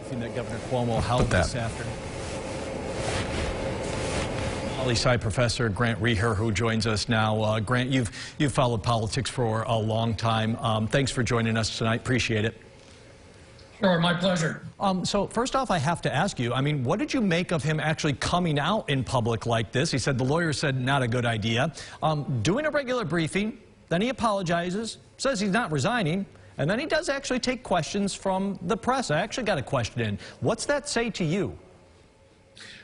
That Governor Cuomo held this afternoon. Poli-sci professor Grant Reeher, who joins us now. Grant, you've followed politics for a long time. Thanks for joining us tonight. Appreciate it. Sure, my pleasure. So first off, I have to ask you, I mean, what did you make of him actually coming out in public like this? He said the lawyer said not a good idea. Doing a regular briefing, then he apologizes, says he's not resigning, and then he does actually take questions from the press. I actually got a question in. What's that say to you?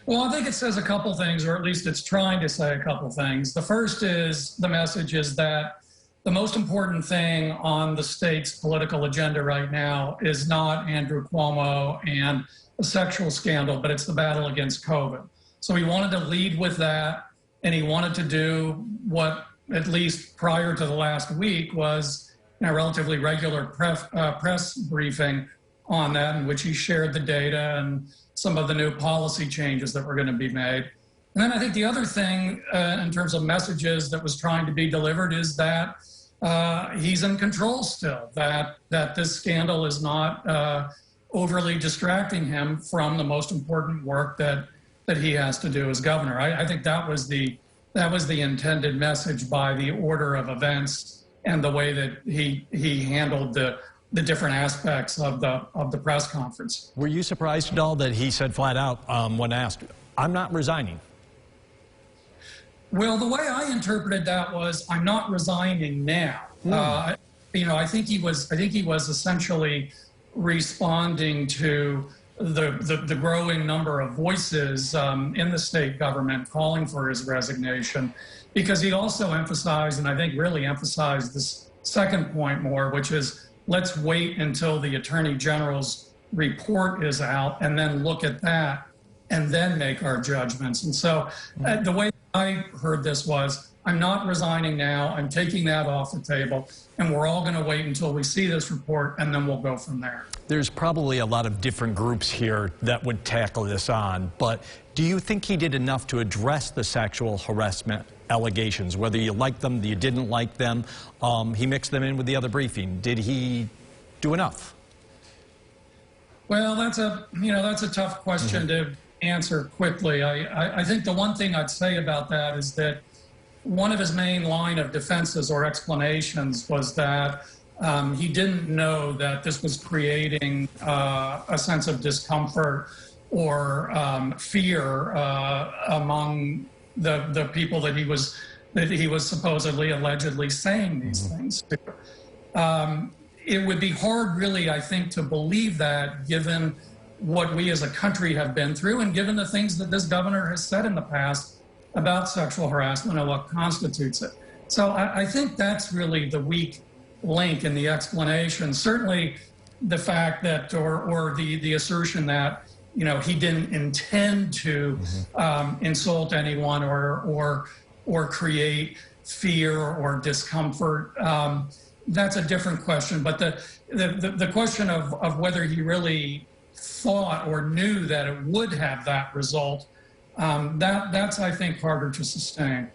Well, I think it says a couple things, or at least it's trying to say a couple things. The first is the message is that the most important thing on the state's political agenda right now is not Andrew Cuomo and a sexual scandal, but it's the battle against COVID. So he wanted to lead with that, and he wanted to do what, at least prior to the last week, was a relatively regular press briefing on that, in which he shared the data and some of the new policy changes that were going to be made. And then I think the other thing in terms of messages that was trying to be delivered is that he's in control still, that this scandal is not overly distracting him from the most important work that he has to do as governor. I think that was the intended message by the order of events and the way that he handled the different aspects of the press conference. Were you surprised at all that he said flat out when asked, "I'm not resigning"? Well, the way I interpreted that was, "I'm not resigning now." I think he was essentially responding to the growing number of voices in the state government calling for his resignation, because he also emphasized, and I think really emphasized, this second point more, which is, let's wait until the Attorney General's report is out and then look at that and then make our judgments. And so the way I heard this was, I'm not resigning now, I'm taking that off the table, and we're all going to wait until we see this report, and then we'll go from there. There's probably a lot of different groups here that would tackle this on, but do you think he did enough to address the sexual harassment allegations, whether you liked them, you didn't like them? He mixed them in with the other briefing. Did he do enough? Well, that's a tough question to answer quickly. I think the one thing I'd say about that is that one of his main line of defenses or explanations was that he didn't know that this was creating a sense of discomfort or fear among the people that he was supposedly, allegedly saying these things to. It would be hard, really, I think, to believe that, given what we as a country have been through and given the things that this governor has said in the past about sexual harassment and what constitutes it. So I think that's really the weak link in the explanation. Certainly the fact that, or the assertion that, he didn't intend to insult anyone or create fear or discomfort. That's a different question. But the question of whether he really thought or knew that it would have that result, that's, I think, harder to sustain.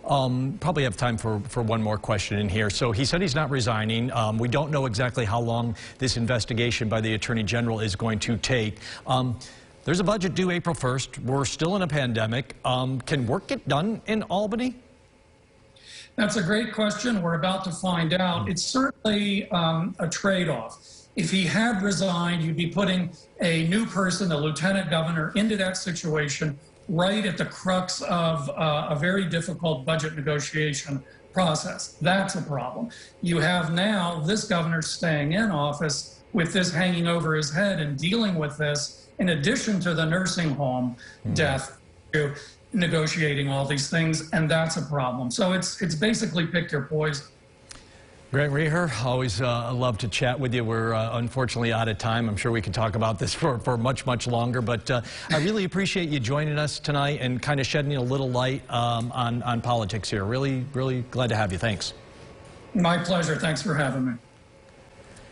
Probably have time for one more question in here. So he said he's not resigning. We don't know exactly how long this investigation by the Attorney General is going to take. There's a budget due April 1st. We're still in a pandemic. Can work get done in Albany? That's a great question. We're about to find out. It's certainly a trade-off. If he had resigned, you'd be putting a new person, the lieutenant governor, into that situation right at the crux of a very difficult budget negotiation process. That's a problem. You have now this governor staying in office with this hanging over his head and dealing with this, in addition to the nursing home death, negotiating all these things, and that's a problem. So it's basically pick your poison. Grant Reeher, always love to chat with you. We're unfortunately out of time. I'm sure we could talk about this for much, much longer, but I really appreciate you joining us tonight and kind of shedding a little light on politics here. Really, really glad to have you. Thanks. My pleasure. Thanks for having me.